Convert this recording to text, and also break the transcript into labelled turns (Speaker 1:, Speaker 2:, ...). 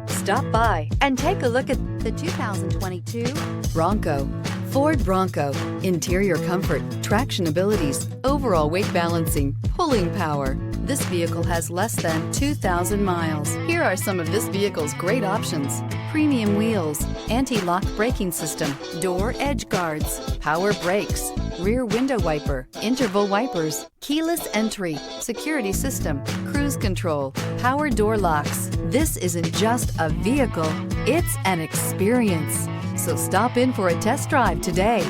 Speaker 1: Stop by and take a look at the 2022 Bronco. Ford Bronco. Interior comfort, traction abilities, overall weight balancing, pulling power. This vehicle has less than 2,000 miles. Here are some of this vehicle's great options: premium wheels, anti-lock braking system, door edge guards, power brakes, rear window wiper, interval wipers, keyless entry, security system, cruise control, power door locks. This isn't just a vehicle, it's an experience. So stop in for a test drive today.